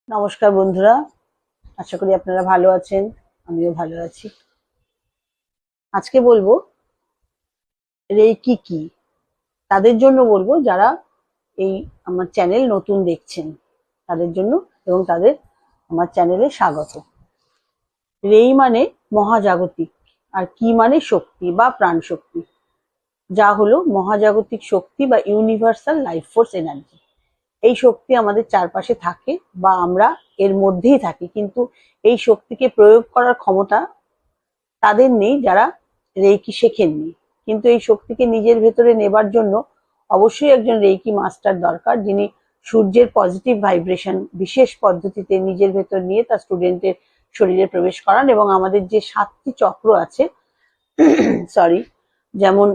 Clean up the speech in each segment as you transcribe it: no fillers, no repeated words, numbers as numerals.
নমস্কার বন্ধুরা, আশা করি আপনারা ভালো আছেন। আমিও ভালো আছি। আজকে বলবো রেকি কি, তাদের জন্য বলবো যারা এই আমার চ্যানেল নতুন দেখছেন তাদের জন্য, এবং তাদের আমার চ্যানেলে স্বাগত। রেই মানে মহাজাগতিক, আর কি মানে শক্তি বা প্রাণ শক্তি, যা হলো মহাজাগতিক শক্তি বা ইউনিভার্সাল লাইফ ফোর্স এনার্জি। এই শক্তি আমাদের চারপাশে থাকে বা আমরা এর মধ্যেই থাকি, কিন্তু এই শক্তিকে প্রয়োগ করার ক্ষমতা তাদের নেই যারা রেইকি শেখেননি। কিন্তু এই শক্তিকে নিজের ভেতরে নেবার জন্য অবশ্যই একজন রেইকি মাস্টার দরকার, যিনি সূর্যের পজিটিভ ভাইব্রেশন বিশেষ পদ্ধতিতে নিজের ভেতর নিয়ে তার স্টুডেন্টের শরীরে প্রবেশ করান। এবং আমাদের যে 7টি চক্র আছে, সরি, যেমন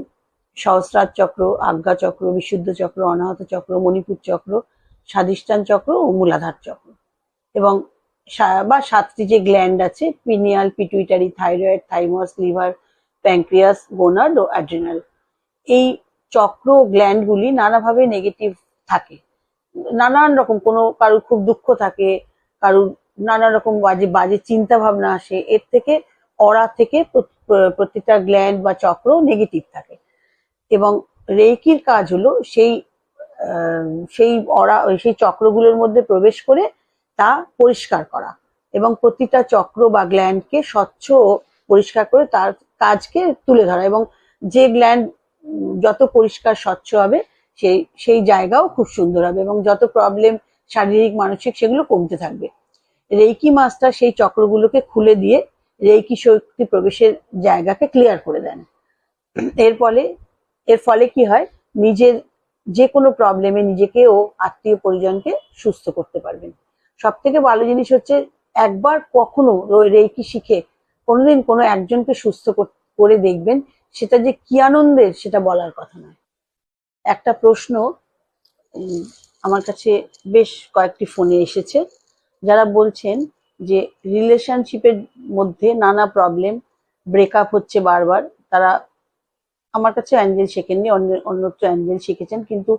সহস্রার চক্র, আজ্ঞা চক্র, বিশুদ্ধ চক্র, অনাহত চক্র, মণিপুর চক্র, স্বাধিষ্ঠান চক্র ও মূলাধার চক্র, এবং বা 7টি যে গ্ল্যান্ড আছে, pineal, pituitary, thyroid, thymus, liver, pancreas, gonad ও অ্যাড্রিনাল। এই চক্র গ্ল্যান্ডগুলি নানাভাবে নেগেটিভ থাকে, নানান রকম, কোনো কারুর খুব দুঃখ থাকে, কারুর নানা রকম বাজে বাজে চিন্তা ভাবনা আসে, এর থেকে অরা থেকে প্রতিটা গ্ল্যান্ড বা চক্র নেগেটিভ থাকে। এবং রেইকির কাজ হলো সেই অরা সেই চক্রগুলোর মধ্যে প্রবেশ করে তা পরিষ্কার করা, এবং প্রতিটা চক্র বা গ্ল্যান্ডকে স্বচ্ছ ও পরিষ্কার করে তার কাজকে তুলে ধরা, এবং যে গ্ল্যান্ড যত পরিষ্কার স্বচ্ছ হবে সেই জায়গাও খুব সুন্দর হবে, এবং যত প্রবলেম শারীরিক মানসিক সেগুলো কমতে থাকবে। রেইকি মাস্টার সেই চক্রগুলোকে খুলে দিয়ে রেইকি শক্তি প্রবেশের জায়গাকে ক্লিয়ার করে দেন। এর ফলে কি হয়, নিজের যে কোনো প্রবলেমে নিজেকে ও আত্মীয় পরিজনকে সুস্থ করতে পারবেন। সব থেকে ভালো জিনিস হচ্ছে, একবার কখনো রেইকি শিখে কোনোদিন কোনো একজনকে সুস্থ করে দেখবেন, সেটা যে কি আনন্দের সেটা বলার কথা নয়। একটা প্রশ্ন আমার কাছে বেশ কয়েকটি ফোনে এসেছে, যারা বলছেন যে রিলেশনশিপের মধ্যে নানা প্রবলেম, ব্রেকআপ হচ্ছে বারবার। তারা আমার কাছে অ্যাঞ্জেল শেখেননি, অন্যত্র অ্যাঞ্জেল শিখেছেন, কিন্তু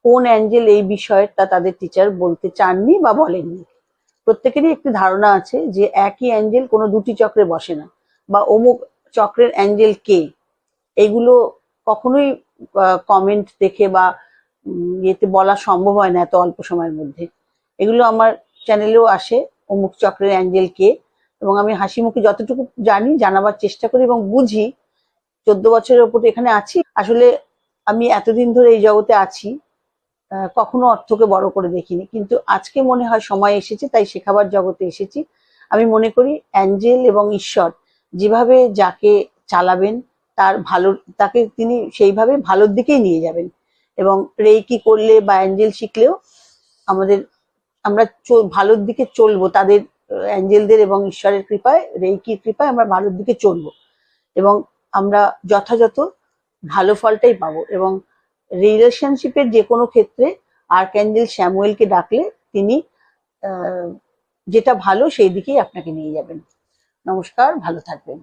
কোন অ্যাঞ্জেল এই বিষয়টা তাদের টিচার বলতে চাননি বা বলেননি। প্রত্যেকেরই একটি ধারণা আছে যে একই অ্যাঞ্জেল কোনো দুটি চক্রে বসে না, বা অমুক চক্রের অ্যাঞ্জেল কে, এগুলো কখনোই কমেন্ট দেখে বা ইয়েতে বলা সম্ভব হয় না এত অল্প সময়ের মধ্যে। এগুলো আমার চ্যানেলেও আসে, অমুক চক্রের অ্যাঞ্জেল কে, এবং আমি হাসি মুখে যতটুকু জানি জানাবার চেষ্টা করি এবং বুঝি। 14 বছরের ওপর এখানে আছি, আসলে আমি এতদিন ধরে এই জগতে আছি, কখনো অর্থকে বড় করে দেখিনি, কিন্তু আজকে মনে হয় সময় এসেছে, তাই শেখাবার জগতে এসেছি। আমি মনে করি অ্যাঞ্জেল এবং ঈশ্বর যেভাবে যাকে চালাবেন তাকে তিনি সেইভাবে ভালোর দিকেই নিয়ে যাবেন। এবং রেইকি করলে বা অ্যাঞ্জেল শিখলেও আমরা ভালোর দিকে চলবো, তাদের অ্যাঞ্জেলদের এবং ঈশ্বরের কৃপায়, রেইকির কৃপায় আমরা ভালোর দিকে চলবো, এবং আমরা যথাযথ ভালো ফলটাই পাবো। এবং রিলেশনশিপের যে কোনো ক্ষেত্রে আর্কঅ্যাঞ্জেল স্যামুয়েলকে ডাকলে তিনি যেটা ভালো সেই দিকেই আপনাকে নিয়ে যাবেন। নমস্কার, ভালো থাকবেন।